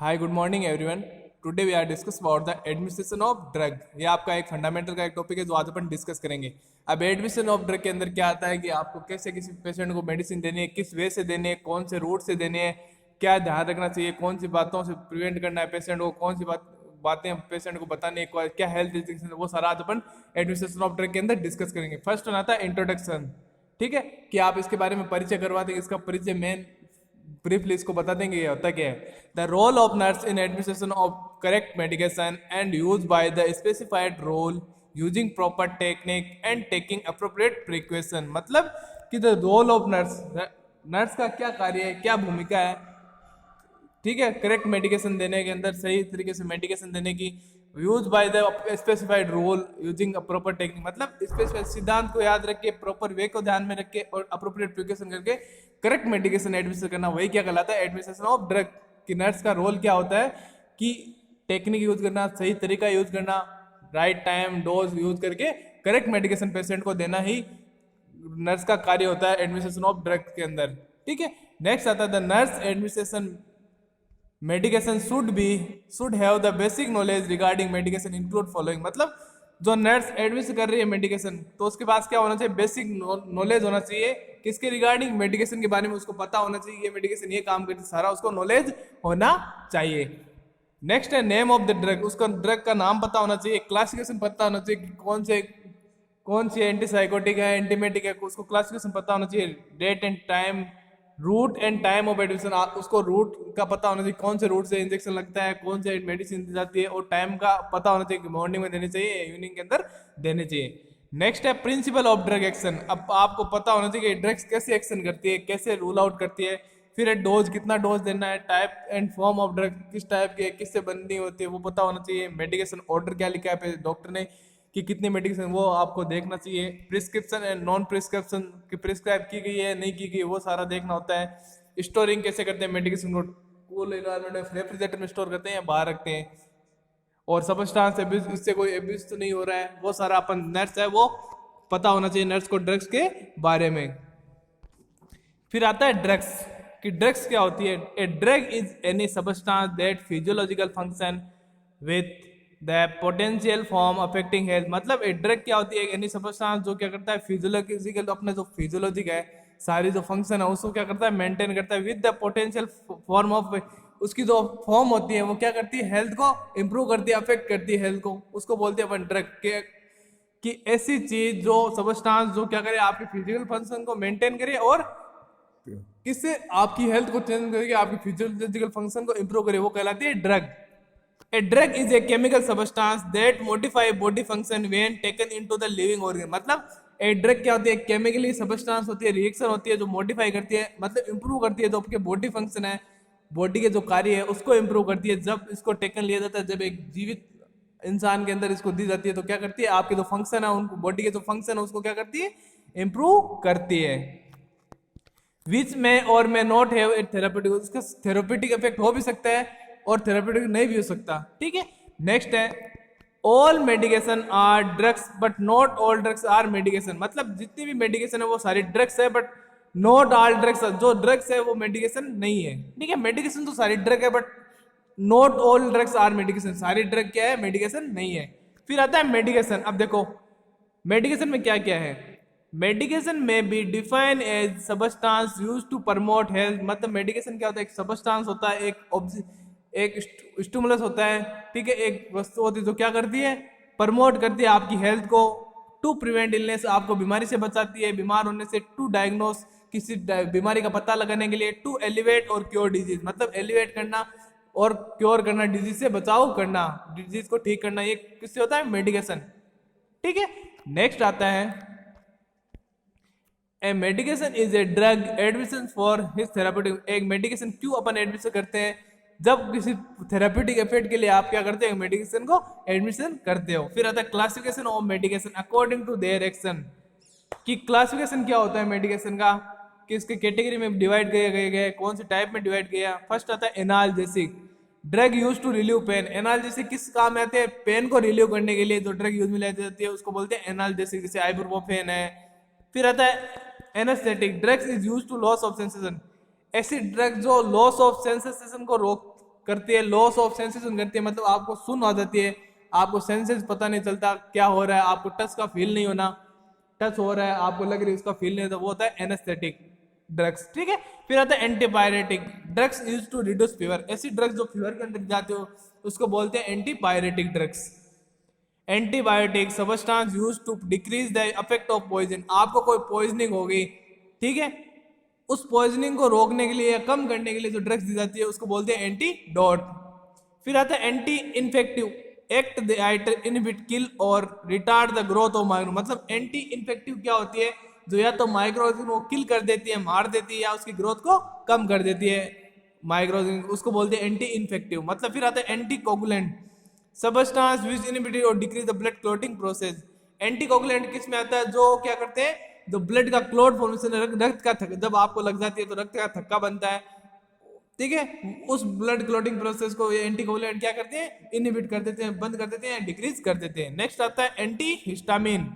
Hi good morning everyone. Today we are discuss about the administration of drug. ये आपका एक fundamental का एक टॉपिक है जो आज अपन डिस्कस करेंगे। अब एडमिनिस्ट्रेशन ऑफ ड्रग के अंदर क्या आता है कि आपको कैसे किसी पेशेंट को मेडिसिन देनी है, किस वे से देनी है, कौन से रूट से देनी है, क्या ध्यान रखना चाहिए, कौन सी बातों से प्रिवेंट करना है पेशेंट को, कौन सी बातें पेशेंट को बतानी है, क्या हेल्थ रिस्ट्रिक्शन है, वो सारा आज अपन एडमिनिस्ट्रेशन ऑफ ड्रग के अंदर डिस्कस करेंगे। फर्स्ट वन आता है इंट्रोडक्शन। ठीक है कि आप इसके बारे में परिचय करवाते हैं। इसका परिचय मेन ब्रीफली इसको बता देंगे ये होता क्या है। The role of nurse in administration of correct medication and use by the specified role using proper technique and taking appropriate precaution. मतलब कि the role of nurse, nurse का क्या कार्य है, क्या भूमिका है, ठीक है, करेक्ट मेडिकेशन देने के अंदर, सही तरीके से मेडिकेशन देने की, use by the specified role using a proper technique. मतलब स्पेसिफाइड सिद्धांत को याद रख के, प्रॉपर वे को ध्यान में रख के और अप्रोप्रिएट प्रिकॉशन करके करेक्ट मेडिकेशन एडमिनिस्टर करना, वही क्या कहलाता है एडमिनिस्ट्रेशन ऑफ ड्रग। कि नर्स का रोल क्या होता है कि टेक्निक यूज करना, सही तरीका यूज करना, राइट टाइम डोज यूज करके करेक्ट मेडिकेशन पेशेंट को देना ही नर्स का कार्य होता है एडमिनिस्ट्रेशन ऑफ ड्रग के अंदर। ठीक है, नेक्स्ट आता है the nurse administration medication should have the basic knowledge regarding medication include following. मतलब जो नर्स एडमिनिस्टर कर रही है मेडिकेशन, तो उसके पास क्या होना चाहिए, बेसिक नॉलेज होना चाहिए किसके रिगार्डिंग, मेडिकेशन के बारे में उसको पता होना चाहिए, ये मेडिकेशन ये काम करती है, सारा उसको नॉलेज होना चाहिए। नेक्स्ट है नेम ऑफ द ड्रग, उसका ड्रग का नाम पता होना चाहिए, क्लासिफिकेशन पता होना चाहिए कि कौन सी एंटीसाइकोटिक है, एंटीमेटिक है, उसको क्लासिफिकेशन पता होना चाहिए। Date and time, route and time of admission, उसको रूट का पता होना चाहिए, कौन से रूट से इंजेक्शन लगता है, कौन से मेडिसिन दी जाती है, और टाइम का पता होना चाहिए कि मॉर्निंग में देनी चाहिए, इवनिंग के अंदर देनी चाहिए। नेक्स्ट है प्रिंसिपल ऑफ ड्रग एक्शन। अब आपको पता होना चाहिए कि ड्रग्स कैसे एक्शन करती है, कैसे रूल आउट करती है। फिर है डोज, कितना डोज देना है, type and form of drug, किस टाइप की है, किससे बननी होती है, वो पता होना चाहिए। मेडिकेशन ऑर्डर क्या लिखा है डॉक्टर ने कि कितनी मेडिकेशन, वो आपको देखना चाहिए। प्रिस्क्रिप्शन एंड नॉन प्रिस्क्रिप्शन की प्रिस्क्राइब की गई है नहीं की गई, वो सारा देखना होता है। स्टोरिंग कैसे करते हैं मेडिकेशन को, कूल एनवायरनमेंट में रेफ्रिजरेटर में स्टोर करते हैं या बाहर रखते हैं, और सबस्टांस एब्यूज, इससे कोई एब्यूज तो नहीं हो रहा है, वो सारा अपन नर्स है वो पता होना चाहिए नर्स को ड्रग्स के बारे में। फिर आता है ड्रग्स कि ड्रग्स क्या होती है। A drug is any substance that physiological function with the potential form affecting health. मतलब ए ड्रग क्या होती है, एनी सबस्टांस जो क्या करता है फिजियोलॉजिकल, अपने जो फिजियोलॉजिक है, सारी जो फंक्शन है उसको क्या करता है, मेंटेन करता है with the potential form of, उसकी जो फॉर्म होती है वो क्या करती है, हेल्थ को इंप्रूव करती है, अफेक्ट करती है हेल्थ को, उसको बोलते हैं अपन ड्रग के। कि ऐसी चीज जो सबस्टांस जो क्या करे, आपके फिजिकल फंक्शन को मेंटेन करे और किससे आपकी हेल्थ को चेंज करके आपकी फिजियोलॉजिकल फंक्शन को इंप्रूव करे, वो कहलाती है drug. A drug is a chemical substance that modify body function when taken into the living organ. मतलब ए ड्रग क्या होती है, केमिकली सबस्टांस होती है, रिएक्शन होती है जो मॉडिफाई करती है, मतलब इंप्रूव करती है जो आपके बॉडी फंक्शन है, बॉडी के जो कार्य है उसको इंप्रूव करती है। जब इसको टेकन लिया जाता है, जब एक जीवित इंसान के अंदर इसको दी जाती है, तो क्या करती है, आपके जो फंक्शन है उनको, बॉडी के जो फंक्शन है उसको क्या करती है, इंप्रूव करती है। विच में और may not have a therapeutic, उसका थेरापेटिक इफेक्ट हो भी सकता है और थेरापेटिक नहीं भी हो सकता। ठीक है, नेक्स्ट है all medication are drugs but not all drugs are medication. मतलब जितनी भी मेडिकेशन है वो सारी ड्रग्स है, बट नॉट ऑल ड्रग्स, जो ड्रग्स है वो मेडिकेशन नहीं है। ठीक है, मेडिकेशन तो सारी ड्रग है, but not all drugs are medication, सारी ड्रग क्या है, मेडिकेशन नहीं है। फिर आता है मेडिकेशन। अब देखो मेडिकेशन में क्या क्या है। मेडिकेशन में be define as substance use to promote health. मतलब मेडिकेशन क्या होता है, एक सबस्टांस होता है, एक स्टिमुलस होता है, ठीक है, एक वस्तु होती है जो क्या करती है, प्रमोट करती है आपकी हेल्थ को। टू प्रिवेंट इलनेस, आपको बीमारी से बचाती है, बीमार होने से। टू डायग्नोस, किसी बीमारी का पता लगाने के लिए। टू एलिवेट और क्योर डिजीज, मतलब एलिवेट करना और क्योर करना, डिजीज से बचाव करना, डिजीज को ठीक करना, ये किससे होता है, मेडिकेशन। ठीक है, नेक्स्ट आता है a medication is a drug admission for his therapeutic. एक मेडिकेशन क्यों अपन एडमिशन करते हैं, जब किसी थेरापेटिक इफेक्ट के लिए आप क्या करते हैं, मेडिकेशन को एडमिशन करते हो। फिर आता है classification of medication according to their action. कि क्लासिफिकेशन क्या होता है मेडिकेशन का, किसके कैटेगरी में डिवाइड किया गया, कौन से टाइप में डिवाइड किया। फर्स्ट आता है analgesic, drug use to relieve pain. Analgesic किस काम में आते हैं, पेन को रिलीव करने के लिए जो ड्रग यूज में लाई जाती है उसको बोलते हैं एनाल्जेसिक, जैसे आइबुप्रोफेन है। फिर आता है anaesthetic, drugs is use to loss of sensation. ऐसी ड्रग जो लॉस ऑफ सेंसेशन को करती है, लॉस ऑफ सेंसेशन करती है, मतलब आपको सुन आ जाती है, आपको सेंसेस पता नहीं चलता क्या हो रहा है, आपको टच का फील नहीं होना, टच हो रहा है आपको लग रही है उसका फील नहीं होता, वो होता है एनेस्थेटिक ड्रग्स। ठीक है, फिर आता है antipyretic drugs use to reduce fever. ऐसी ड्रग्स जो फीवर के अंदर जाते हो उसको बोलते हैं antipyretic drugs. Antibiotic substance use to decrease the effect of poison. आपको कोई पॉइजनिंग हो गई, ठीक है, उस पॉइजनिंग को रोकने के लिए या कम करने के लिए जो ड्रग्स दी जाती है उसको बोलते हैं एंटीडोट। फिर आता है anti infective act the either inhibit kill और retard the growth of micro. मतलब एंटी इन्फेक्टिव क्या होती है, जो या तो माइक्रोऑर्गेनिज्म को किल कर देती है, मार देती है, या उसकी ग्रोथ को कम कर देती है माइक्रोऑर्गेनिज्म, उसको बोलते हैं एंटी इन्फेक्टिव। मतलब फिर आता है anti coagulant substance which inhibit और decrease the blood clotting process. Anti coagulant किस में आता है, जो क्या करते हैं, जो ब्लड का क्लॉट फॉर्मेशन, रक्त का जब आपको लग जाती है तो रक्त का थक्का बनता है, ठीक है, उस ब्लड क्लॉटिंग प्रोसेस को ये एंटीकोगुलेंट क्या करते हैं, इनहिबिट कर देते हैं, बंद कर देते हैं, डिक्रीज कर देते हैं। नेक्स्ट आता है anti histamine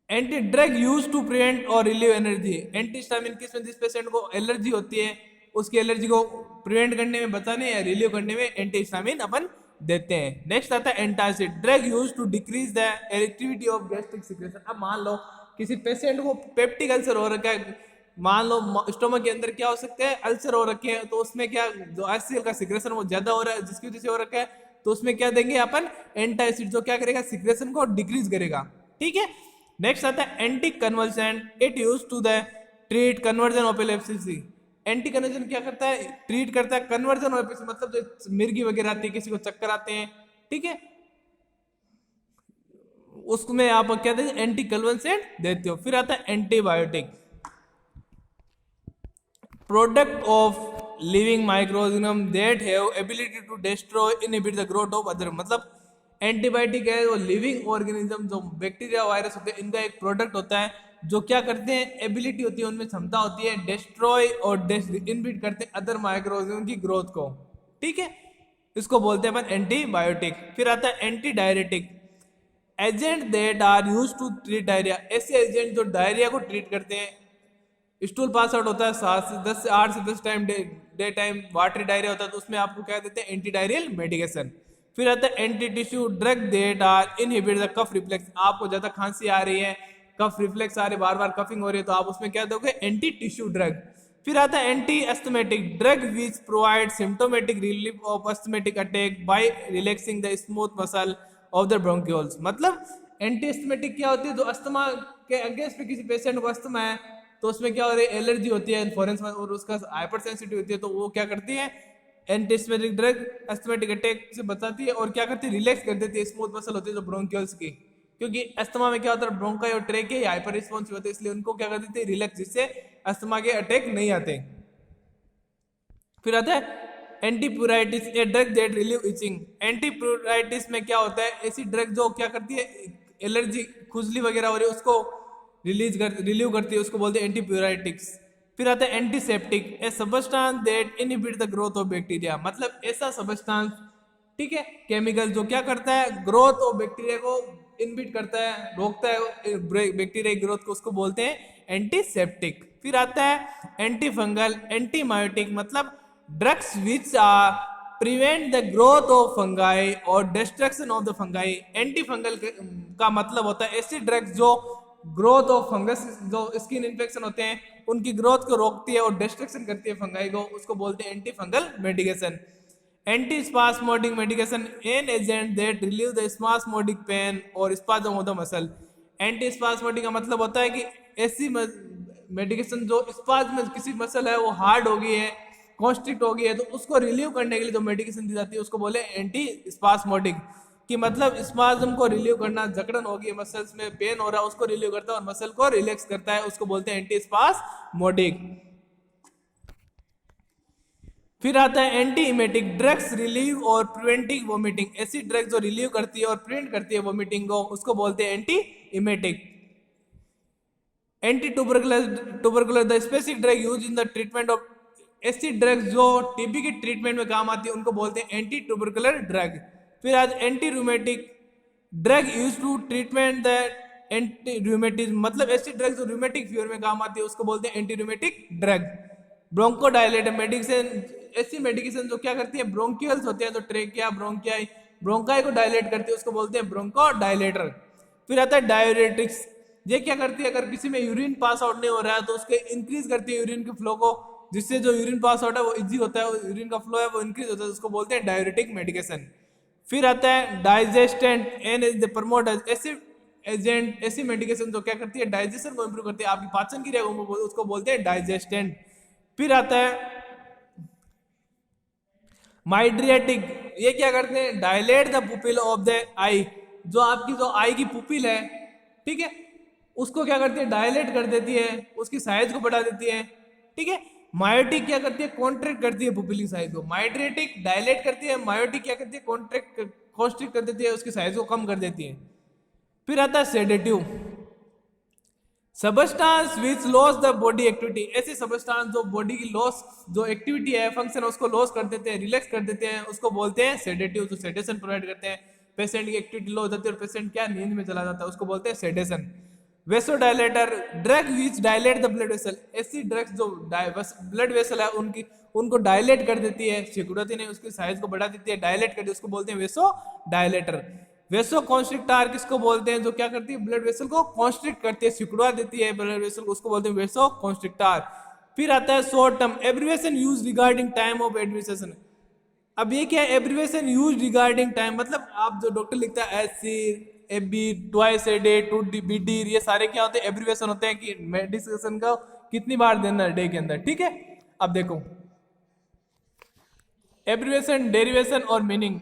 anti drug use to prevent और रिलीव एनर्जी। एंटी हिस्टामिन किसमें, जिस पेशेंट को एलर्जी होती है उसकी एलर्जी को प्रिवेंट करने में, बचाने या रिलीव करने में एंटी हिस्टामिन अपन देते हैं। नेक्स्ट आता है antacid drug use to decrease the activity of gastric secretion. अब मान लो किसी पेशेंट को पेप्टिक अल्सर हो रखा है, मान लो स्टोमक के अंदर क्या हो सकता है, अल्सर हो रखे हैं, तो उसमें क्या जो HCl का सिक्रेशन वो ज्यादा हो रहा है, जिसकी वजह से हो रखा है, तो उसमें क्या देंगे अपन, एंटासिड, जो क्या करेगा, सिक्रेशन को डिक्रीज करेगा। ठीक है, नेक्स्ट आता है anti convergent it use to the treat conversion of epilepsy. Anti conversion क्या करता है, ट्रीट करता है कन्वर्जन ऑफ एपिलेप्सी, मतलब जो मिर्गी वगैरह आती है, किसी को चक्कर आते हैं, ठीक है, उसमें आप क्या देते, एंटी कन्वर्जेंट देते हो। फिर आता है antibiotic product of living microorganism that have ability to destroy inhibit the growth of other. मतलब एंटीबायोटिक है वो लिविंग ऑर्गेनिज्म, जो बैक्टीरिया वायरस होते हैं, इनका एक प्रोडक्ट होता है जो क्या करते हैं, एबिलिटी होती है, उनमें क्षमता होती है डिस्ट्रॉय और इनहिबिट करते हैं अदर माइक्रोऑर्गेनिज्म की ग्रोथ को। ठीक है, इसको बोलते हैं अपन एंटीबायोटिक। फिर आता है anti diuretic agent that are used to treat diarrhoea. ऐसे एजेंट जो डायरिया को ट्रीट करते हैं, स्टूल पास आउट होता है 8 से 10 time day time, watery diarrhoea होता है, तो उसमें आपको क्या देते हैं, एंटी डायरियल मेडिकेशन। फिर आता है anti tissue drug that are inhibit the cough reflex. आपको ज्यादा खांसी आ रही है, कफ रिफ्लेक्स आ रही है, बार बार कफिंग हो रही है, तो आप उसमें क्या दोगे, एंटी टिश्यू ड्रग। फिर आता है anti asthmatic drug which provide symptomatic relief of asthmatic attack by relaxing the smooth muscle of the bronchioles. मतलब एंटी एस्थमेटिक क्या होती है, जो अस्थमा के अगेंस्ट पे किसी पेशेंट को अस्थमा है तो उसमें क्या हो रही है, एलर्जी होती है इन्फ्लोरेंस में, और उसका हाइपर सेंसिटिव होती है, तो वो क्या करती है, anti asthmatic drug asthmatic attack से बचाती है, और क्या करती है, रिलैक्स कर देती है स्मूथ मसल होती है जो ब्रोंकियोल्स की, क्योंकि अस्थमा में क्या होता है, ब्रोंकाई और ट्रेके हाइपर रिस्पॉन्सिव होते हैं, इसलिए उनको क्या कर देती है, रिलैक्स, जिससे अस्थमा के अटैक नहीं आते। फिर आता है antipruritic a drug that relieve itching. Antipruritic में क्या होता है, ऐसी ड्रग जो क्या करती है, एलर्जी, खुजली वगैरह हो रही है उसको रिलीव करती है, उसको बोलते हैं एंटीप्यूराइटिक्स। फिर आता है antiseptic A substance that inhibit the growth of bacteria. मतलब ऐसा सबस्टांस, ठीक है, केमिकल जो क्या करता है, ग्रोथ ऑफ बैक्टीरिया को इनहिबिट करता है, रोकता है बैक्टीरिया की ग्रोथ को, उसको बोलते हैं एंटीसेप्टिक। फिर आता है एंटी फंगल एंटीबायोटिक, मतलब drugs which are prevent the growth of fungi और destruction of the fungi. Anti fungal का मतलब होता है ऐसी ड्रग्स जो ग्रोथ ऑफ फंगस, जो स्किन इन्फेक्शन होते हैं उनकी ग्रोथ को रोकती है और डिस्ट्रक्शन करती है फंगाई को, उसको बोलते हैं anti fungal medication. Anti spasmodic medication an agent that relieve the spasmodic pain और spasm of the muscle. Anti spasmodic का मतलब होता है कि ऐसी मेडिकेशन जो स्पाज्म, किसी मसल है वो हार्ड हो गई है, कॉन्स्ट्रिक्ट हो गई है, तो उसको रिलीव करने के लिए जो मेडिकेशन दी जाती है उसको बोले एंटी स्पास्मोडिक, कि मतलब स्पाज्म को रिलीव करना, जकड़न होगी मसल्स में, पेन हो रहा है, उसको रिलीव करता है और मसल को रिलैक्स करता है, उसको बोलते हैं एंटी स्पास्मोडिक। फिर आता है एंटी इमेटिक ड्रग्स रिलीव और प्रिवेंटिंग वोमिटिंग। ऐसी ड्रग्स जो रिलीव करती है और प्रिवेंट करती है वोमिटिंग को, उसको बोलते हैं anti emetic. Anti tubercular the specific drug use in the treatment of. ऐसी ड्रग्स जो टीबी के ट्रीटमेंट में काम आती है उनको बोलते हैं एंटी ट्यूबरकुलर ड्रग। फिर आज anti rheumatic drug use to treatment the anti rheumatism, मतलब ऐसी ड्रग जो रूमेटिक फीवर में काम आती है उसको बोलते हैं anti rheumatic drug. Bronchodilator medicine, ऐसी मेडिकेशन जो क्या करती है, ब्रोंकियल्स होते हैं तो ट्रेकिया ब्रोंकियाई ब्रोंकाई को डायलेट करती है, उसको बोलते हैं ब्रोंकोडायलेटर। फिर आता है डाययूरेटिक्स, ये क्या करती है, अगर किसी में यूरिन पास आउट नहीं हो रहा है तो उसके इंक्रीज करती है यूरिन के फ्लो को, जिससे जो यूरिन पास आउट है वो इजी होता है, यूरिन का फ्लो है वो इंक्रीज होता है, उसको बोलते हैं डाययूरेटिक मेडिकेशन। फिर आता है डाइजेस्टेंट एंड इज द प्रमोट ऐसे एजेंट, ऐसी मेडिकेशन जो क्या करती है, डाइजेशन को इंप्रूव करती है, आपकी पाचन क्रिया को, उसको बोलते हैं डाइजेस्टेंट। फिर आता है माइड्रियाटिक, ये क्या करते हैं, dilate the pupil of the eye, जो आपकी जो आई की पुपिल है, ठीक है, उसको क्या करती है, डायलेट कर देती है, उसकी साइज को बढ़ा देती है, ठीक है। मायोटिक क्या करती है, कॉन्ट्रैक्ट करती है पुपिल की साइज को, माइड्रियाटिक डायलेट करती है, मायोटिक क्या करती है, कॉन्स्ट्रिक्ट कर देती है, उसकी साइज को कम कर देती है। फिर आता है sedative, substance which loss the body activity, ऐसे सबस्टांस जो बॉडी की लॉस जो एक्टिविटी है, फंक्शन, उसको लॉस कर देते हैं, रिलैक्स कर देते हैं, उसको बोलते हैं सेडेटिव, जो सेडेशन प्रोवाइड करते हैं। पेशेंट की एक्टिविटी लो हो जाती है और पेशेंट क्या नींद में चला जाता है, उसको बोलते हैं sedation. Vasodilator, drug which dilate the blood vessel, ऐसी ड्रग्स जो ब्लड वेसल है उनको डायलेट कर देती है, सिकुड़ती नहीं, उसकी साइज को बढ़ा देती है, डायलेट कर देती है, उसको बोलते हैं वेसो डायलेटर। वेसो कॉन्स्ट्रिक्टार किसको बोलते हैं, जो क्या करती है, ब्लड वेसल को कॉन्स्ट्रिक्ट करती है, सिकुड़वा देती है ब्लड वेसल को, उसको बोलते हैं वेसो कॉन्स्ट्रिक्टार। फिर आता है short term abbreviation use regarding time of administration. अब ये क्या है, एब्रिविएशन यूज रिगार्डिंग टाइम, मतलब आप जो डॉक्टर लिखता है SC AB twice a day two BD, ये सारे क्या होते हैं, एब्रिविएशन होते हैं कि मेडिकेशन का कितनी बार देना है डे के अंदर, ठीक है। अब देखो एब्रिविएशन, डेरिवेशन और मीनिंग,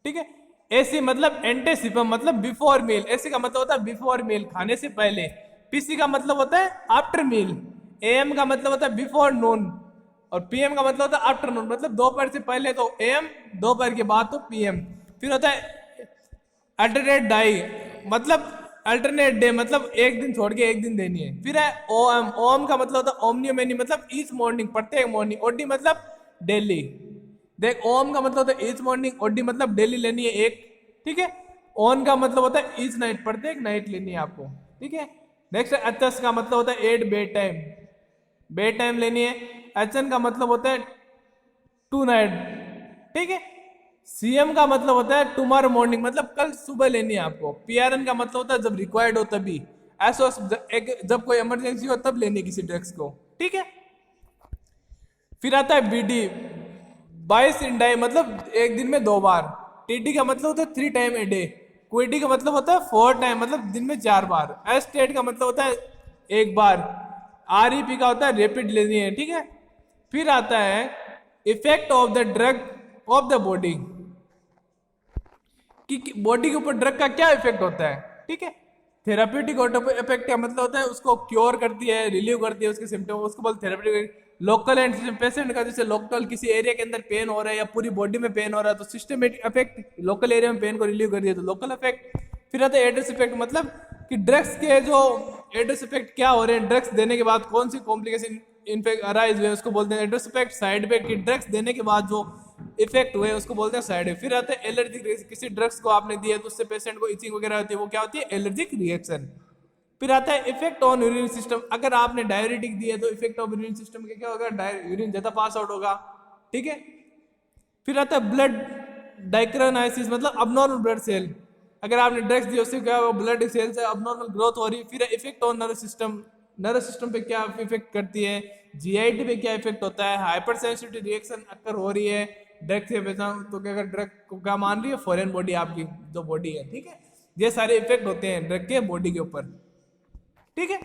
ठीक है। एसी मतलब एंटेसिपम, मतलब बिफोर मील, एसी का मतलब होता है बिफोर मील, खाने से पहले। पीसी का मतलब होता है आफ्टर मील। एएम का मतलब होता है बिफोर नून, और पीएम का मतलब होता है आफ्टरनून, मतलब दोपहर से पहले तो एएम, दोपहर के बाद तो पीएम। फिर होता है अल्टरनेट डाई, मतलब अल्टरनेट डे, मतलब एक दिन छोड़ के एक दिन देनी है। फिर है ओएम, ओएम का मतलब होता है ओमनियोमेनी, मतलब ईच मॉर्निंग, प्रत्येक मॉर्निंग। ओडी मतलब डेली, देख ओम का मतलब होता है ईच मॉर्निंग, ओडी मतलब डेली लेनी है एक, ठीक है। ऑन का मतलब होता है ईच नाइट, प्रत्येक नाइट लेनी है आपको, ठीक है। नेक्स्ट एचएस का मतलब होता है at bed time, bed time लेनी है। एचएन का मतलब होता है टू नाइट, ठीक है। सीएम का मतलब होता है टुमारो मॉर्निंग, मतलब कल सुबह लेनी है आपको। पीआरएन का मतलब होता है जब रिक्वायर्ड हो तभी, एसओएस जब कोई इमरजेंसी हो तब लेनी है किसी ड्रग्स को, ठीक है। फिर आता है बीडी, 22 इन डे, मतलब एक दिन में 2 बार। टीटी का मतलब होता है 3 टाइम ए डे। क्विटी का मतलब होता है 4 टाइम, मतलब दिन में 4 बार। एस्टेट का मतलब होता है 1 बार। आरईपी का होता है रैपिड लेनी है, ठीक है। फिर आता है effect of the drug of the body, कि बॉडी के ऊपर ड्रग का क्या इफेक्ट होता है, ठीक है। थेराप्यूटिक इफेक्ट का मतलब होता है उसको क्योर करती है, रिलीव करती है उसके सिम्टम, उसको बोलते हैं थेराप्यूटिक। लोकल एंड पेशेंट का जैसे लोकल किसी एरिया के अंदर पेन हो रहा है या पूरी बॉडी में पेन हो रहा है तो सिस्टमेटिक इफेक्ट, लोकल एरिया में पेन को रिलीव कर दिया तो लोकल इफेक्ट। फिर आता है एड्रेस इफेक्ट, मतलब कि ड्रग्स के जो एड्रेस इफेक्ट क्या हो रहे हैं, ड्रग्स देने के बाद कौन सी कॉम्प्लिकेशन इनफेक्ट अराइज हुए, उसको बोलते हैं address effect. Side effect, drugs देने के बाद जो इफेक्ट हुए उसको बोलते हैं साइड इफेक्ट। फिर आता है एलर्जी, किसी ड्रग्स को आपने दिया तो उससे पेशेंट को इचिंग वगैरह होती है, वो क्या होती है, एलर्जिक रिएक्शन। फिर आता है इफेक्ट ऑन यूरिन सिस्टम, अगर आपने डायरेटिक दिया तो इफेक्ट ऑफ यूरिन सिस्टम के क्या होगा, यूरिन ज्यादा पास आउट होगा, ठीक है। फिर आता है ब्लड डाइक्रोनाइसिस, मतलब अबनॉर्मल ब्लड सेल, अगर आपने ड्रग्स दिया उससे क्या होगा, ब्लड सेल से अबनॉर्मल ग्रोथ हो रही है। फिर effect on nervous system, nervous system पे क्या इफेक्ट करती है, जीआईटी पे क्या इफेक्ट होता है, हाइपर सेंसिटिव रिएक्शन अक्कर हो रही है ड्रग से पहचान, तो क्या अगर ड्रग को क्या मान रही है, फॉरेन बॉडी आपकी जो बॉडी है, ठीक है। ये सारे इफेक्ट होते हैं ड्रग के बॉडी के ऊपर, ठीक है।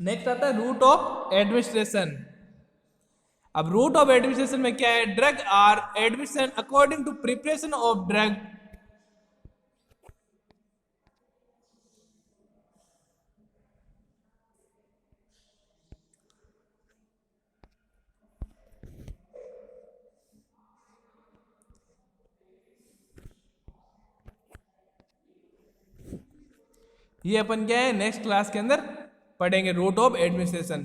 नेक्स्ट आता है रूट ऑफ एडमिनिस्ट्रेशन। अब रूट ऑफ एडमिनिस्ट्रेशन में क्या है, drug are administration according to preparation of drug, ये अपन क्या है नेक्स्ट क्लास के अंदर पढ़ेंगे रूट ऑफ एडमिनिस्ट्रेशन।